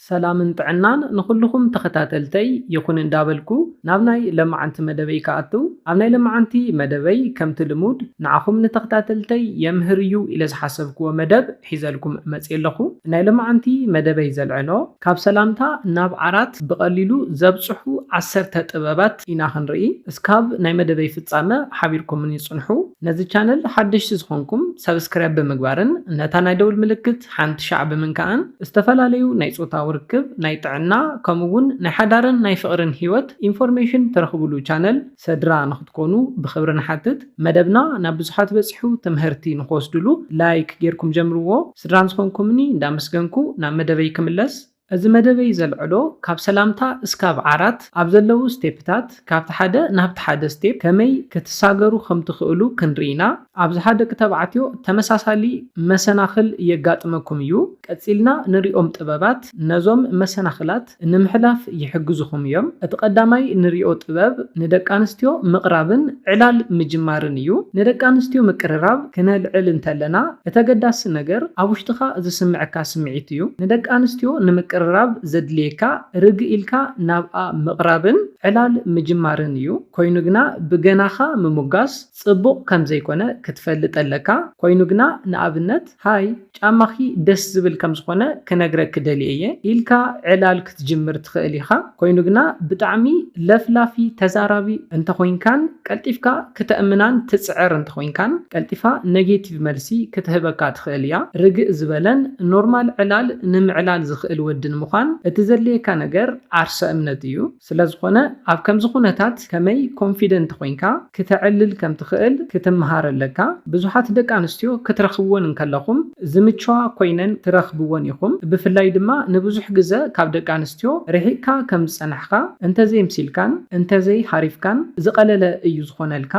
سلامن طعنان نخلكم تخاتلتي يكون اندابلكو نابناي لما عنت مدبي كاتو ابناي لما عنتي مدبي كم تلمود نعخم نتخاتلتي يمهريو الى حسبكو مدب حيزلكم مصيلخو ناي لما عنتي مدبي زلعنو كاب سلامتا ناب عرات بقليلو زبصحو 10 طبابات إنا خنري اسكاب ناي مدبي فصامه حبيركم من يصنحو نزي channel حدش زخونكم سبسكرايب بمغبارن نتا ناي دول ملكت حنت شعب من كان استفلاليو ناي صوتا وركب ناي طعنا كمون ناي حدارن ناي فقرن هيوت انفورميشن ترخبلو channel سدرا نختكونو بخبرنا حتت مدبنا نبزحات بصحو تمهرتي نخوسدلو لايك غيركم جمرو سدران سخونكمني ندامسكنكو نا مدبي كملس እዚ መደበይ ዘልዕሎ ካብ ሰላምታ እስካብ ዓራት ኣብ ዘለው ስቴፕታት ካብቲ ሓደ ናብቲ ሓደ ስቴፕ ከመይ ክትሳገሩ ከም ትኽእሉ ክንሪና ኣብዚ ሓደ ከተባዕትዮ ተመሳሳሊ መሰናኽል የጋጥመኩም እዩ ቀፂልና ንሪኦም ጥበባት ነዞም መሰናኽላት ንምሕላፍ ይሕግዙኩም እዮም እቲ ቀዳማይ ንሪኦ ጥበብ ንደቂ ኣንስትዮ ምቕራብን ዕላል ምጅማርን እዩ ንደቂ ኣንስትዮ ምቅርራብ ክነልዕል እንተለና እተገዳሲ ነገር ኣብ ውሽጥኻ ዝስምዓካ ስምዒት እዩ ንደቂ ኣንስትዮ ንምቅርራብ ዘድልየካ ርግኢልካ ናብኣ ምቕራብን ዕላል ምጅማርን እዩ ኮይኑ ግና ብገናኻ ምሙጋስ ጽቡቕ ከም ዘይኮነ ክትፈልጥ ኣለካ ኮይኑ ግና ንኣብነት ሃይ ጫማኺ ደስ ዝብል ከም ዝኾነ ክነግረክ ደልየ ኢልካ ዕላል ክትጅምር ትኽእል ኢኻ ኮይኑ ግና ብጣዕሚ ለፍላፊ ተዛራቢ እንተኮይንካን ቀልጢፍካ ክትእምናን ትጽዕር እንተኮይንካን ቀልጢፋ ኔጌቲቭ መልሲ ክትህበካ ትኽእል እያ ርግእ ዝበለን ኖርማል ዕላል ንምዕላል ዝኽእል ወድን ምዃን እቲ ዘድልየካ ነገር ዓርሰ እምነት እዩ ስለዝኾነ ኣብ ከምዚ ኩነታት ከመይ ኮንፊደንት ኮይንካ ክትዕልል ከም ትኽእል ክትምሃር ኣለካ ብዙሓት ደቂ ኣንስትዮ ክትረኽብዎን እንከለኹም ዝምችዋ ኮይነን ትረኽብዎን ኢኹም ብፍላይ ድማ ንብዙሕ ግዜ ካብ ደቂ ኣንስትዮ ርሒቕካ ከም ዝጸንሕካ እንተዘይ ምሲልካን እንተዘይ ሓሪፍካን ዝቐለለ እዩ ዝኾነልካ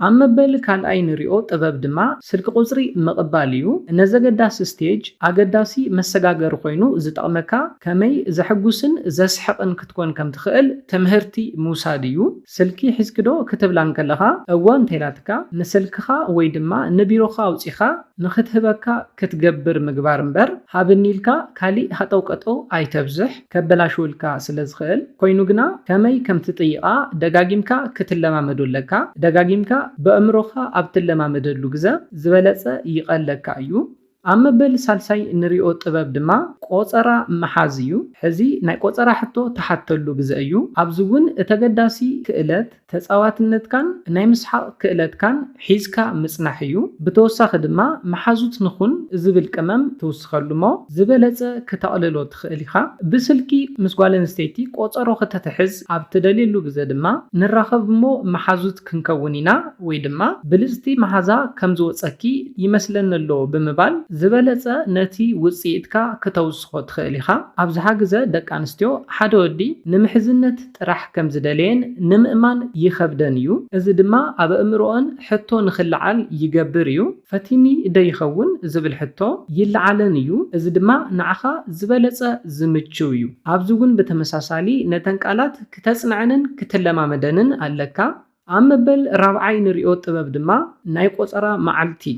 ኣብ መበል ካልኣይ ንሪኦ ጥበብ ድማ ስልኪ ቁፅሪ ምቕባል እዩ ነዘገዳሲ ስቴጅ ኣገዳሲ መሰጋገሪ ኮይኑ ዝጠቕመካ ከመይ ዘሐጉስን ዘስሕቕን ክትኮን ከም ትኽእል ትምህርቲ ምውሳድ እዩ ስልኪ ሒዝክዶ ክትብላ እንከለኻ እወ እንተይላትካ ንስልክኻ ወይ ድማ ንቢሮኻ ኣውፂኻ ንኽትህበካ ክትገብር ምግባር እምበር ሃብኒልካ ካሊእ ሃጠውቀጦ ኣይተብዝሕ ከበላሽውልካ ስለ ዝኽእል ኮይኑ ግና ከመይ ከም ትጥይቓ ደጋጊምካ ክትለማመዱ ኣለካ ደጋጊምካ በእምሮኻ ኣብ ትለማመደሉ ግዜ ዝበለጸ ይቐለካ እዩ ኣብ መበል ሳልሳይ ንሪኦ ጥበብ ድማ ቆፀራ መሓዝ እዩ ሕዚ ናይ ቆፀራ ሕቶ ተሓተሉ ግዜ እዩ ኣብዚ እውን እተገዳሲ ክእለት ተፃዋትነትካን ናይ ምስሓቕ ክእለትካን ሒዝካ ምጽናሕ እዩ ብተወሳኺ ድማ መሓዙት ንኹን ዝብል ቅመም ትውስኸሉ ሞ ዝበለጸ ክተቕልሎ ትኽእል ኢኻ ብስልኪ ምስ ጓል ኣንስተይቲ ቆፀሮ ክትትሕዝ ኣብ ትደልየሉ ግዜ ድማ ንራኸብ ሞ መሓዙት ክንከውን ኢና ወይ ድማ ብልፅቲ መሓዛ ከም ዝወፀኪ ይመስለኒ ኣሎ ብምባል ዝበለጸ ነቲ ውጽኢትካ ከተውስኾ ትኽእል ኢኻ ኣብዝሓ ግዜ ደቂ ኣንስትዮ ሓደ ወዲ ንምሕዝነት ጥራሕ ከም ዝደልየን ንምእማን ይኸብደን እዩ እዚ ድማ ኣብ ኣእምሮአን ሕቶ ንኽልዓል ይገብር እዩ ፈቲኒ ደይኸውን ዝብል ሕቶ ይልዓለን እዩ እዚ ድማ ንዓኻ ዝበለጸ ዝምችው እዩ ኣብዚ እውን ብተመሳሳሊ ነተን ቃላት ክተጽንዕንን ክትለማመደንን ኣለካ ኣብ መበል ራብዓይ ንሪኦ ጥበብ ድማ ናይ ቆፀራ መዓልቲ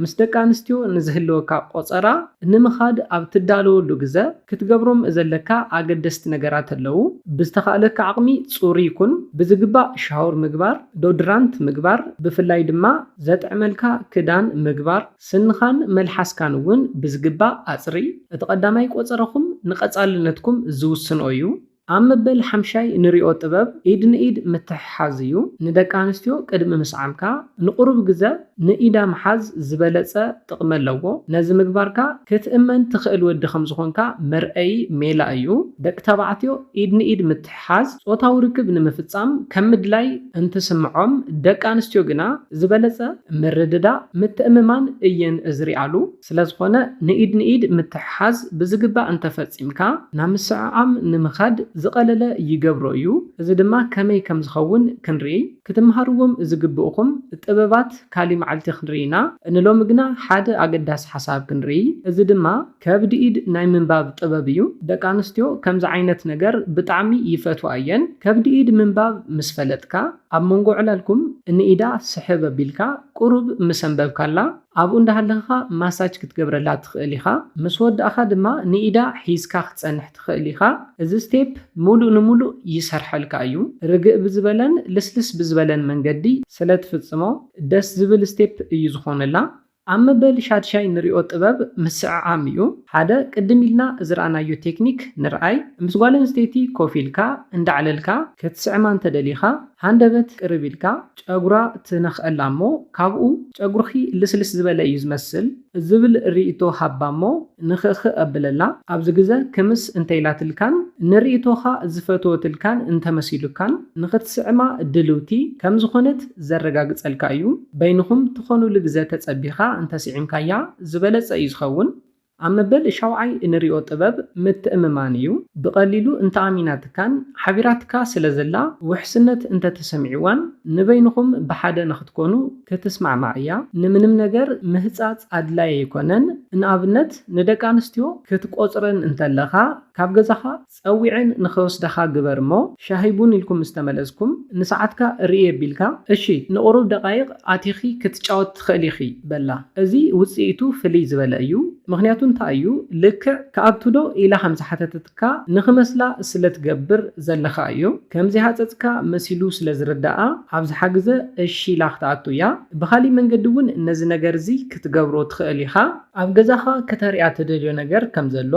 ምስ ደቂ ኣንስትዮ ንዝህልወካ ቆፀራ ንምኻድ ኣብ ትዳለወሉ ግዜ ክትገብሮም ዘለካ ኣገደስቲ ነገራት ኣለዉ ብዝተኻእለካ ዓቕሚ ጽሩይ ይኩን ብዝግባእ ሻወር ምግባር ዶድራንት ምግባር ብፍላይ ድማ ዘጥዕመልካ ክዳን ምግባር ስንኻን መልሓስካን እውን ብዝግባእ ኣጽሪ እቲ ቀዳማይ ቆፀረኹም ንቐጻልነትኩም ዝውስኖ እዩ ኣብ መበል ሓምሻይ ንሪኦ ጥበብ ኢድ ንኢድ ምትሕሓዝ እዩ ንደቂ ኣንስትዮ ቅድሚ ምስዓምካ ንቁሩብ ግዜ ንኢዳ ምሓዝ ዝበለጸ ጥቕሚ ኣለዎ ነዚ ምግባርካ ክትእመን ትኽእል ወዲ ከም ዝኾንካ መርአይ ሜላ እዩ ደቂ ተባዕትዮ ኢድ ንኢድ ምትሕሓዝ ጾታዊ ርክብ ንምፍጻም ከም ምድላይ እንትስምዖም ደቂ ኣንስትዮ ግና ዝበለጸ ምርድዳእ ምትእምማን እየን ዝሪኣሉ ስለዝኾነ ንኢድ ንኢድ ምትሕሓዝ ብዝግባእ እንተፈጺምካ ናብ ምስዕዓም ንምኻድ ዝቐለለ ይገብሮ እዩ እዚ ድማ ከመይ ከም ዝኸውን ክንርኢ ክትምሃርዎም ዝግብኡኹም ጥበባት ካሊእ መዓልቲ ክንርኢና ንሎሚ ግና ሓደ ኣገዳሲ ሓሳብ ክንርኢ እዚ ድማ ከብዲ ኢድ ናይ ምንባብ ጥበብ እዩ ደቂ ኣንስትዮ ከምዚ ዓይነት ነገር ብጣዕሚ ይፈትዋ እየን ከብዲ ኢድ ምንባብ ምስ ፈለጥካ ኣብ መንጎ ዕላልኩም ንኢዳ ስሕብ ኣቢልካ ቁሩብ ምስ ኣንበብካላ ኣብኡ እንዳሃለኻ ማሳጅ ክትገብረላ ትኽእል ኢኻ ምስ ወዳእኻ ድማ ንኢዳ ሒዝካ ክትጸንሕ ትኽእል ኢኻ እዚ ስቴፕ ሙሉእ ንሙሉእ ይሰርሐልካ እዩ ርግእ ብዝበለን ልስልስ ብዝበለን መንገዲ ስለ ትፍጽሞ ደስ ዝብል ስቴፕ እዩ ዝኾነላ ኣብ መበል ሻድሻይ ንሪኦ ጥበብ ምስዕዓም እዩ ሓደ ቅድም ኢልና ዝረኣናዮ ቴክኒክ ንርኣይ ምስ ጓል ኣንስተይቲ ኮፍ ኢልካ እንዳዕለልካ ክትስዕማ እንተደሊኻ ሃንደበት ቅርብ ኢልካ ጨጉራ ትነኽአላ እሞ ካብኡ ጨጉርኺ ልስልስ ዝበለ እዩ ዝመስል ዝብል ርእቶ ሃባ እሞ ንኽእኽእ ኣበለላ ኣብዚ ግዜ ክምስ እንተይላትልካን ንርእቶኻ ዝፈትወትልካን እንተመሲሉካን ንኽትስዕማ ድልውቲ ከም ዝኾነት ዘረጋግጸልካ እዩ በይንኹም ትኾኑሉ ግዜ ተጸቢኻ እንተስዒምካያ ዝበለጸ እዩ ዝኸውን ኣብ መበል ሻውዓይ እንሪኦ ጥበብ ምትእምማን እዩ ብቐሊሉ እንተኣሚናትካን ሓቢራትካ ስለ ዘላ ውሕስነት እንተተሰሚዕዋን ንበይንኹም ብሓደ ንኽትኮኑ ክትስማዕማዕ እያ ንምንም ነገር ምህፃፅ ኣድላይ ኣይኮነን ንኣብነት ንደቂ ኣንስትዮ ክትቆፅረን እንተለኻ ካብ ገዛኻ ፀዊዕን ንኸወስደኻ ግበር እሞ ሻሂ ቡን ኢልኩም ዝተመለስኩም ንሰዓትካ ርኢ ኣቢልካ እሺ ንቑሩብ ደቃይቕ ኣቲኺ ክትጫወት ትኽእል ኢኺ በላ እዚ ውፅኢቱ ፍልይ ዝበለ እዩ ምክንያቱ እንታይ እዩ ልክዕ ከኣብቱዶ ኢላ ከም ዝሓተተትካ ንኽመስላ ስለ ትገብር ዘለኻ እዩ ከምዚ ሃፀፅካ መሲሉ ስለ ዝርዳኣ ኣብዝሓ ግዜ እሺ ኢላ ክትኣቱ እያ ብኻሊእ መንገዲ እውን ነዚ ነገር እዚ ክትገብሮ ትኽእል ኢኻ ኣብ ገዛኻ ከተሪኣ ትደልዮ ነገር ከም ዘሎ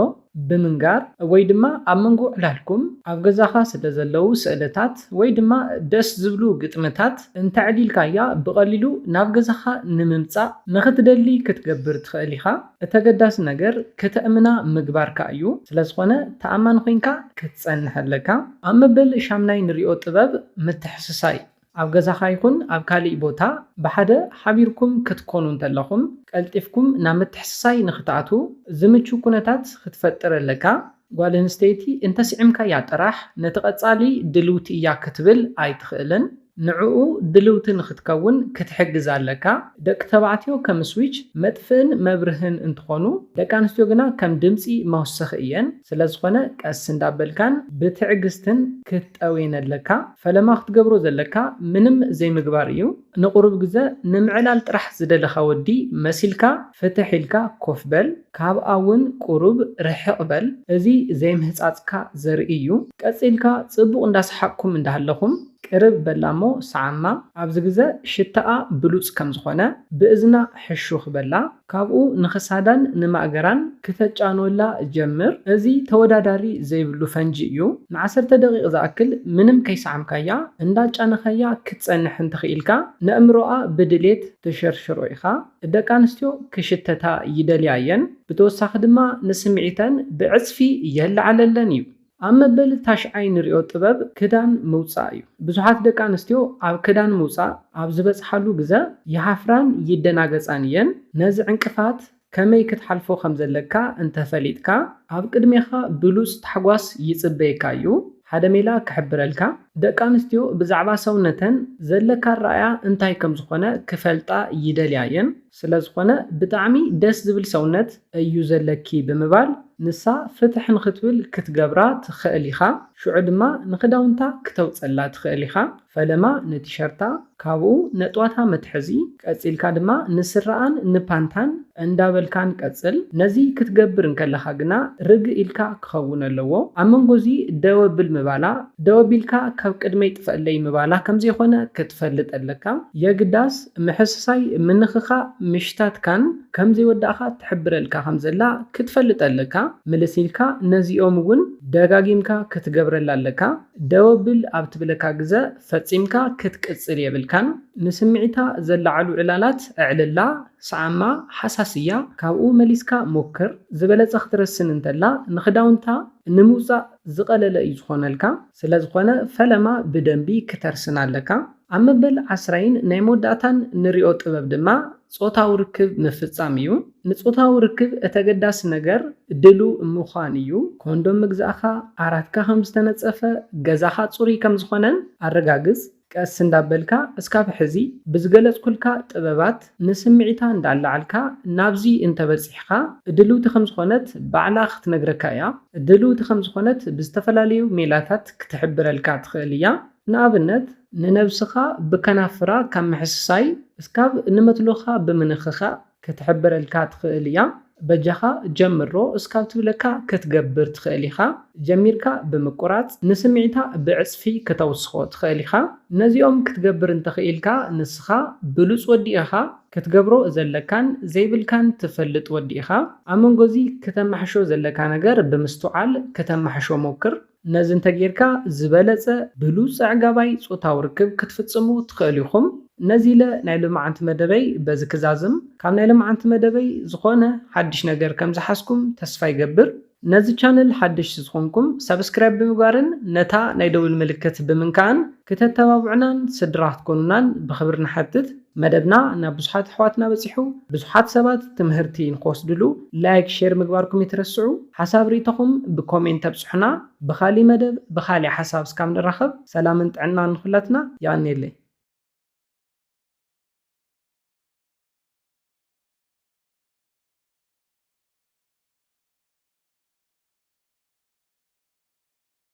ብምንጋር ወይ ድማ ኣብ መንጎ ዕላልኩም ኣብ ገዛኻ ስለ ዘለው ስእልታት ወይ ድማ ደስ ዝብሉ ግጥምታት እንተዕሊልካያ ብቐሊሉ ናብ ገዛኻ ንምምፃእ ንኽትደሊ ክትገብር ትኽእል ኢኻ እተገዳሲ ነገር ከተእምና ምግባርካ እዩ ስለዝኾነ ተኣማኒ ኮይንካ ክትጸንሕ ኣለካ ኣብ መበል ሻምናይ ንሪኦ ጥበብ ምትሕስሳይ ኣብ ገዛኻ ይኹን ኣብ ካሊእ ቦታ ብሓደ ሓቢርኩም ክትኮኑ እንተለኹም ቀልጢፍኩም ናብ ምትሕስሳይ ንኽትኣቱ ዝምቹ ኩነታት ክትፈጥር ኣለካ ጓል ኣንስተይቲ እንተስዒምካያ ጥራሕ ነቲ ቀጻሊ ድልውቲ እያ ክትብል ኣይትኽእልን ንዕኡ ድልውቲ ንኽትከውን ክትሕግዝ ኣለካ ደቂ ተባዕትዮ ከም ስዊች መጥፍእን መብርህን እንትኾኑ ደቂ ኣንስትዮ ግና ከም ድምፂ መወሰኺ እየን ስለዝኾነ ቀስ እንዳበልካን ብትዕግስትን ክትጠወይን ኣለካ ፈለማ ክትገብሮ ዘለካ ምንም ዘይምግባር እዩ ንቑሩብ ግዜ ንምዕላል ጥራሕ ዝደለኻ ወዲ መሲልካ ፍትሕ ኢልካ ኮፍ በል ካብኣ እውን ቁሩብ ርሕቕ በል እዚ ዘይምህፃፅካ ዘርኢ እዩ ቀፂልካ ጽቡቕ እንዳሰሓቅኩም እንዳሃለኹም ቅርብ በላሞ ሰዓማ ኣብዚ ግዜ ሽታኣ ብሉፅ ከም ዝኾነ ብእዝና ሕሹኽ በላ ካብኡ ንኽሳዳን ንማእገራን ክተጫንወላ ጀምር እዚ ተወዳዳሪ ዘይብሉ ፈንጂ እዩ ን10 ደቂቕ ዝኣክል ምንም ከይሰዓምካያ እንዳጫነኸያ ክትጸንሕ እንትኽኢልካ ንእምሮኣ ብድሌት ትሸርሽሮ ኢኻ ደቂ ኣንስትዮ ክሽተታ ይደልያ እየን ብተወሳኺ ድማ ንስምዒተን ብዕፅፊ የለዓለለን እዩ ኣብ መበል ታሽዓይ ንሪኦ ጥበብ ክዳን ምውፃእ እዩ ብዙሓት ደቂ ኣንስትዮ ኣብ ክዳን ምውፃእ ኣብ ዝበፅሓሉ ግዜ ይሃፍራን ይደናገፃን እየን ነዚ ዕንቅፋት ከመይ ክትሓልፎ ከም ዘለካ እንተፈሊጥካ ኣብ ቅድሜኻ ብሉፅ ታሕጓስ ይፅበየካ እዩ ሓደ ሜላ ክሕብረልካ ደቂ ኣንስትዮ ብዛዕባ ሰውነተን ዘለካ ራእያ እንታይ ከም ዝኾነ ክፈልጣ ይደልያ እየን ስለዝኾነ ብጣዕሚ ደስ ዝብል ሰውነት እዩ ዘለኪ ብምባል ንሳ ፍትሕ ንኽትብል ክትገብራ ትኽእል ኢኻ ሽዑ ድማ ንኽዳውንታ ክተውፀላ ትኽእል ኢኻ ፈለማ ንቲሸርታ ካብኡ ነጥዋታ መትሐዚ ቀፂልካ ድማ ንስራኣን ንፓንታን እንዳበልካን ቀፅል ነዚ ክትገብር እንከለኻ ግና ርግእ ኢልካ ክኸውን ኣለዎ ኣብ መንጎዚ ደወብል ምባላ ደወቢልካ ካብ ቅድመይ ጥፈለይ ምባላ ከምዘይኾነ ክትፈልጥ ኣለካ የግዳስ ምሕስሳይ ምንኽኻ ምሽታትካን ከምዘይወዳእኻ ትሕብረልካ ከም ዘላ ክትፈልጥ ኣለካ ምልሲልካ ነዚኦም እውን ደጋጊምካ ክትገብረላ ኣለካ ደወብል ኣብ ትብለካ ግዜ ፈፂምካ ክትቅፅል የብልካን ንስምዒታ ዘለዓሉ ዕላላት ኣዕልላ ሰዓማ ሓሳስያ ካብኡ መሊስካ ሞክር ዝበለፀ ክትረስን እንተላ ንኽዳውንታ ንምውፃእ ዝቐለለ እዩ ዝኾነልካ ስለዝኾነ ፈለማ ብደንቢ ክተርስን ኣለካ ኣብ መበል 10 ናይ መወዳእታን ንሪኦ ጥበብ ድማ ጾታዊ ርክብ ምፍጻም እዩ ንጾታዊ ርክብ እተገዳሲ ነገር ድሉ ምዃን እዩ ኮንዶም ምግዛእኻ ዓራትካ ከም ዝተነፀፈ ገዛኻ ጽሩይ ከም ዝኾነን ኣረጋግጽ ቀስ እንዳበልካ እስካብ ሕዚ ብዝገለጽኩልካ ጥበባት ንስምዒታ እንዳላዓልካ ናብዚ እንተበፂሕካ ድልውቲ ከም ዝኾነት ባዕላ ክትነግረካ እያ ድልውቲ ከም ዝኾነት ብዝተፈላለዩ ሜላታት ክትሕብረልካ ትኽእል እያ ንኣብነት ንነብስኻ ብከናፍራ ካብ ምሕስሳይ እስካብ ንመትሎኻ ብምንኽኻ ክትሕብረልካ ትኽእል እያ በጃኻ ጀምሮ እስካብ ትብለካ ክትገብር ትኽእል ኢኻ ጀሚርካ ብምቁራጽ ንስምዒታ ብዕጽፊ ከተውስኾ ትኽእል ኢኻ ነዚኦም ክትገብር እንተኽኢልካ ንስኻ ብሉጽ ወዲ ኢኻ ክትገብሮ ዘለካን ዘይብልካን ትፈልጥ ወዲ ኢኻ ኣብ መንጎ እዚ ከተማሕሾ ዘለካ ነገር ብምስትውዓል ከተማሕሾ ሞክር ነዚ እንተጌርካ ዝበለጸ ብሉጽ ኣዕጋባይ ጾታዊ ርክብ ክትፍጽሙ ትኽእሉ ኢኹም ነዚ ኢለ ናይ ሎማዓንቲ መደበይ በዚ ክዛዝም ካብ ናይ ሎማዓንቲ መደበይ ዝኾነ ሓድሽ ነገር ከም ዝሓስኩም ተስፋ ይገብር ነዚ ቻነል ሓድሽ ዝኾንኩም ሰብስክራይብ ብምግባርን ነታ ናይ ደውል ምልክት ብምንካን ክተተባብዑናን ስድራ ክትኮኑናን ብኽብሪ ንሓትት መደብና ናብ ብዙሓት ኣሕዋትና በፂሑ ብዙሓት ሰባት ትምህርቲ ንክወስድሉ ላይክ ሼር ምግባርኩም ይትረስዑ ሓሳብ ርእይቶኹም ብኮሜንት ተብፅሑና ብኻሊእ መደብ ብኻሊእ ሓሳብ እስካብ ንራኸብ ሰላምን ጥዕናን ንኹላትና ይቀኒየለይ